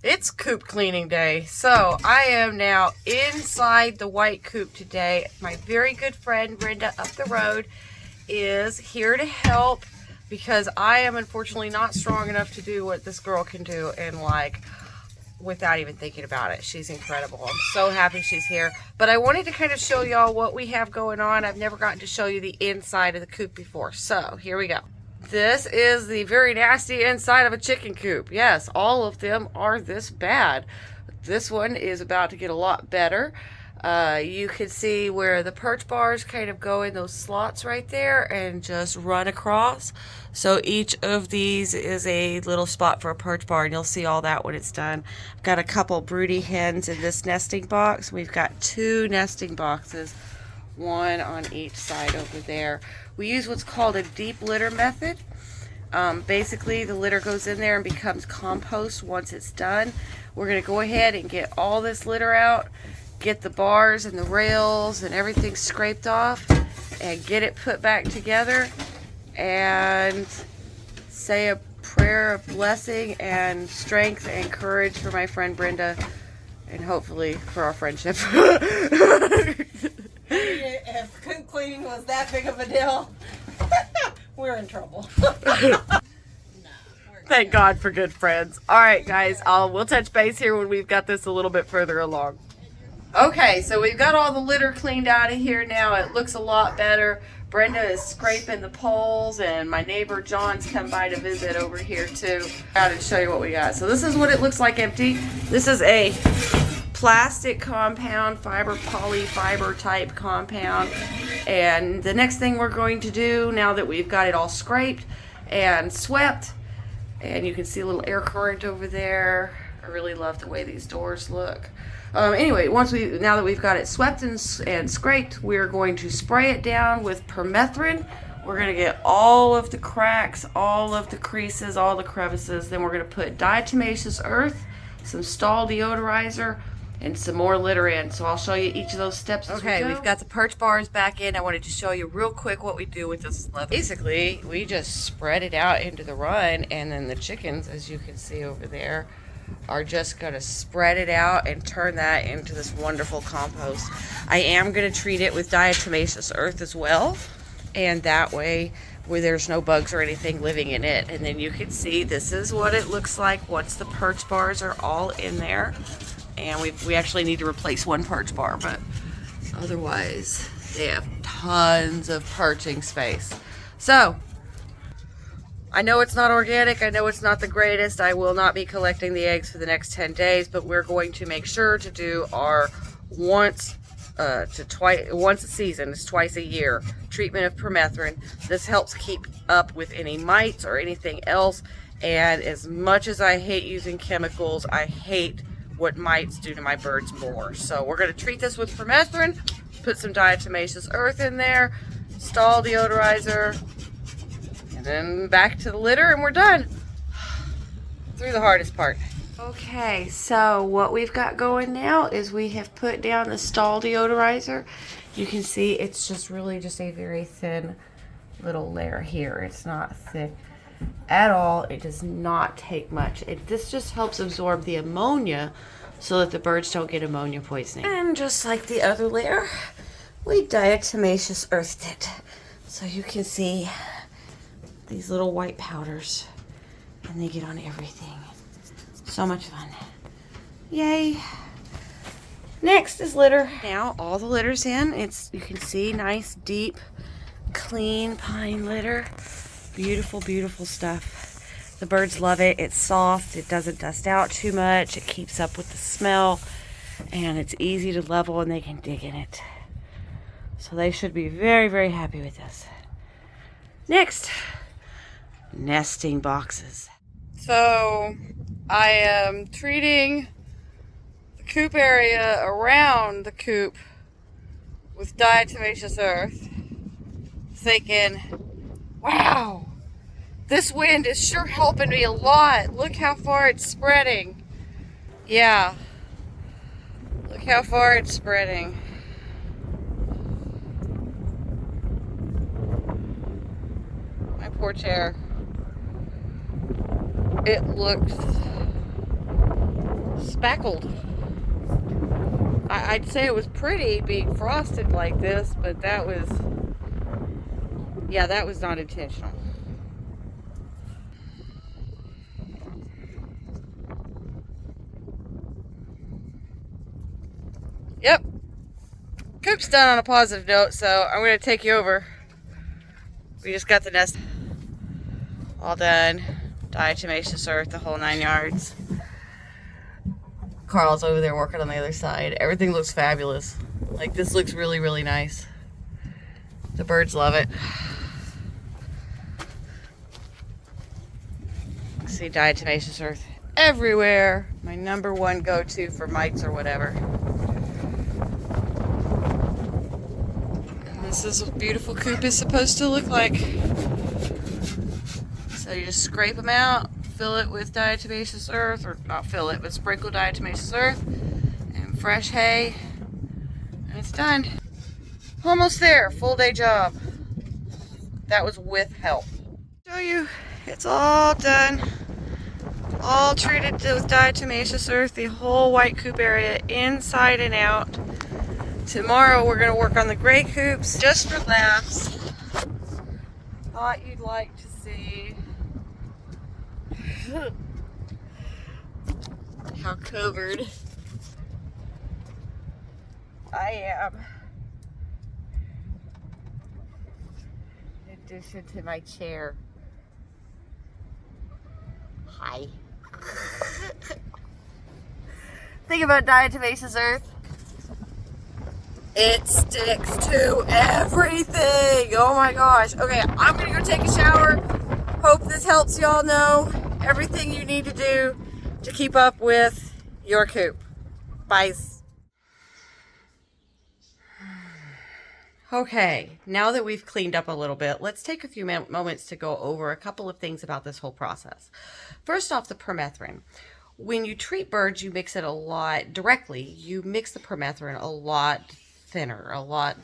It's coop cleaning day. So I am now inside the white coop today. My very good friend Brenda up the road is here to help because I am unfortunately not strong enough to do what this girl can do and like without even thinking about it. She's incredible. I'm so happy she's here. But I wanted to kind of show y'all what we have going on. I've never gotten to show you the inside of the coop before. So here we go. This is the very nasty inside of a chicken coop. Yes, all of them are this bad. This one is about to get a lot better. You can see where the perch bars kind of go in those slots right there and just run across. So each of these is a little spot for a perch bar, and you'll see all that when it's done. I've got a couple broody hens in this nesting box. We've got 2 nesting boxes, one on each side over there. We use what's called a deep litter method. Basically, the litter goes in there and becomes compost once it's done. We're going to go ahead and get all this litter out, get the bars and the rails and everything scraped off, and get it put back together, and say a prayer of blessing and strength and courage for my friend Brenda, and hopefully for our friendship. If coop cleaning was that big of a deal, we're in trouble. Thank God for good friends. All right, guys, we'll touch base here when we've got this a little bit further along. Okay, so we've got all the litter cleaned out of here now. It looks a lot better. Brenda is scraping the poles, and my neighbor John's come by to visit over here too. Out and show you what we got. So this is what it looks like empty. This is a plastic compound, polyfiber type compound. And the next thing we're going to do, now that we've got it all scraped and swept, and you can see a little air current over there. I really love the way these doors look. Anyway, now that we've got it swept and scraped, we're going to spray it down with Permethrin. We're going to get all of the cracks, all of the creases, all the crevices. Then we're going to put Diatomaceous Earth, some stall deodorizer, and some more litter in. So I'll show you each of those steps as we go. We've got the perch bars back in. I wanted to show you real quick what we do with this leather. Basically, we just spread it out into the run, and then the chickens, as you can see over there, are just going to spread it out and turn that into this wonderful compost. I am going to treat it with Diatomaceous Earth as well, and that way where there's no bugs or anything living in it. And then you can see this is what it looks like once the perch bars are all in there. And we actually need to replace one perch bar, but otherwise they have tons of perching space. So I know it's not organic. I know it's not the greatest. I will not be collecting the eggs for the next 10 days, but we're going to make sure to do our once a season, it's twice a year, treatment of Permethrin. This helps keep up with any mites or anything else. And as much as I hate using chemicals, I hate what mites do to my birds more. So we're going to treat this with Permethrin, put some Diatomaceous Earth in there, stall deodorizer, and then back to the litter, and we're done. Through the hardest part. Okay, so what we've got going now is we have put down the stall deodorizer. You can see it's just really just a very thin little layer here. It's not thick at all. It does not take much. This just helps absorb the ammonia so that the birds don't get ammonia poisoning. And just like the other layer, we Diatomaceous Earthed it. So you can see these little white powders, and they get on everything. So much fun. Yay. Next is litter. Now all the litter's in. You can see nice, deep, clean pine litter. Beautiful, beautiful stuff. The birds love it. It's soft. It doesn't dust out too much. It keeps up with the smell. And it's easy to level, and they can dig in it. So they should be very, very happy with this. Next, nesting boxes. So I am treating the coop area around the coop with Diatomaceous Earth, thinking, wow, this wind is sure helping me a lot. Look how far it's spreading. Yeah. Look how far it's spreading. My poor chair. It looks speckled. I'd say it was pretty being frosted like this, but that was, yeah, that was not intentional. Yep. Coop's done on a positive note, so I'm going to take you over. We just got the nest all done. Diatomaceous earth, the whole 9 yards. Carl's over there working on the other side. Everything looks fabulous. Like, this looks really, really nice. The birds love it. See diatomaceous earth everywhere. My #1 go-to for mites or whatever. And this is what a beautiful coop is supposed to look like. So you just scrape them out, fill it with diatomaceous earth, or not fill it, but sprinkle diatomaceous earth and fresh hay, and it's done. Almost there, full day job. That was with help. Show you, it's all done. All treated with diatomaceous earth, the whole white coop area, inside and out. Tomorrow we're going to work on the gray coops, just for laughs. Thought you'd like to see how covered I am. In addition to my chair. Hi. Think about diatomaceous earth. It sticks to everything. Oh my gosh. Okay, I'm gonna go take a shower. Hope this helps y'all know everything you need to do to keep up with your coop. Bye. Okay, now that we've cleaned up a little bit, let's take a few moments to go over a couple of things about this whole process. First off, the permethrin. When you treat birds, you mix it a lot directly. You mix the permethrin a lot thinner, a lot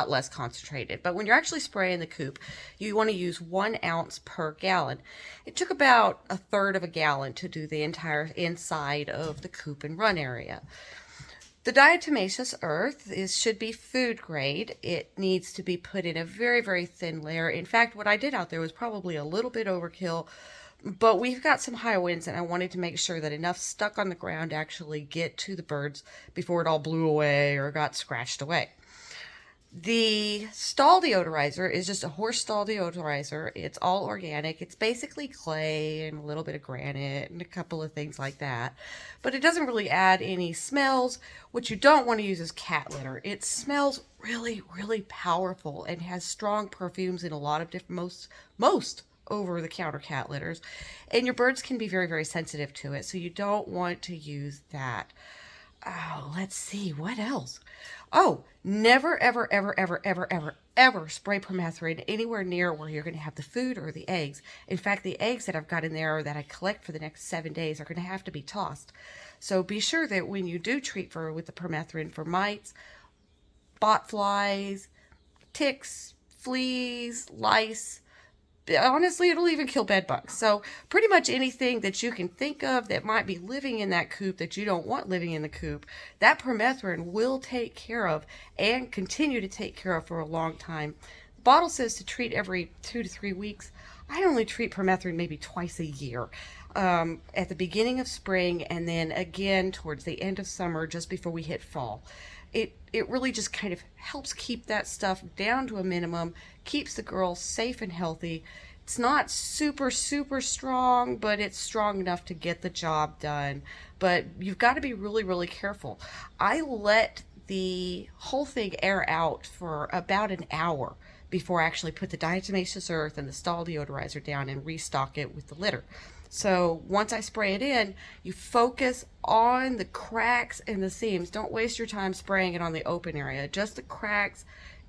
less concentrated. But when you're actually spraying the coop, you want to use 1 ounce per gallon. It took about 1/3 of a gallon to do the entire inside of the coop and run area. The diatomaceous earth should be food grade. It needs to be put in a very, very thin layer. In fact, what I did out there was probably a little bit overkill, but we've got some high winds and I wanted to make sure that enough stuck on the ground to actually get to the birds before it all blew away or got scratched away. The stall deodorizer is just a horse stall deodorizer. It's all organic. It's basically clay and a little bit of granite and a couple of things like that. But it doesn't really add any smells. What you don't want to use is cat litter. It smells really, really powerful and has strong perfumes in a lot of different, most over-the-counter cat litters. And your birds can be very, very sensitive to it. So you don't want to use that. Oh, let's see, what else? Oh, never, ever, ever, ever, ever, ever, ever spray permethrin anywhere near where you're going to have the food or the eggs. In fact, the eggs that I've got in there that I collect for the next 7 days are going to have to be tossed. So be sure that when you do treat with the permethrin for mites, bot flies, ticks, fleas, lice, honestly, it'll even kill bed bugs. So pretty much anything that you can think of that might be living in that coop that you don't want living in the coop, that permethrin will take care of and continue to take care of for a long time. The bottle says to treat every 2 to 3 weeks. I only treat permethrin maybe twice a year. At the beginning of spring and then again towards the end of summer just before we hit fall. It really just kind of helps keep that stuff down to a minimum, keeps the girls safe and healthy. It's not super, super strong, but it's strong enough to get the job done. But you've got to be really, really careful. I let the whole thing air out for about an hour before I actually put the diatomaceous earth and the stall deodorizer down and restock it with the litter. So once I spray it in, you focus on the cracks and the seams. Don't waste your time spraying it on the open area. Just the cracks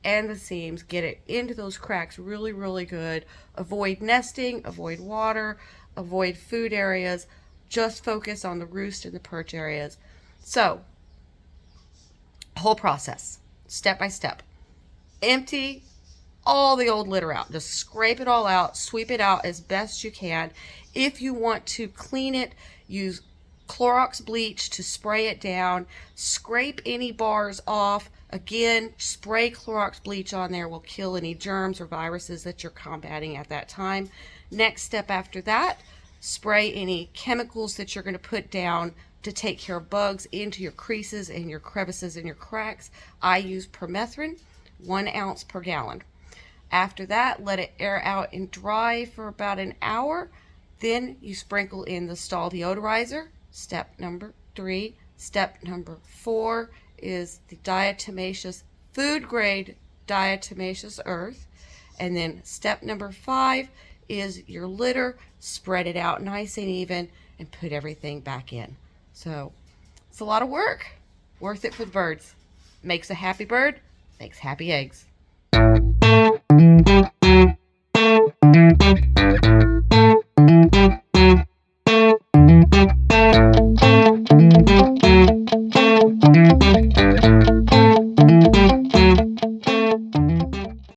and the seams. Get it into those cracks really, really good. Avoid nesting, avoid water, avoid food areas. Just focus on the roost and the perch areas. So, whole process, step by step. Empty all the old litter out. Just scrape it all out, sweep it out as best you can. If you want to clean it, use Clorox bleach to spray it down. Scrape any bars off. Again, spray Clorox bleach on there will kill any germs or viruses that you're combating at that time. Next step after that, spray any chemicals that you're going to put down to take care of bugs into your creases and your crevices and your cracks. I use Permethrin, 1 ounce per gallon. After that, let it air out and dry for about an hour. Then you sprinkle in the stall deodorizer, step number 3. Step number 4 is the diatomaceous, food grade diatomaceous earth. And then step number 5 is your litter. Spread it out nice and even and put everything back in. So it's a lot of work. Worth it for the birds. Makes a happy bird, makes happy eggs.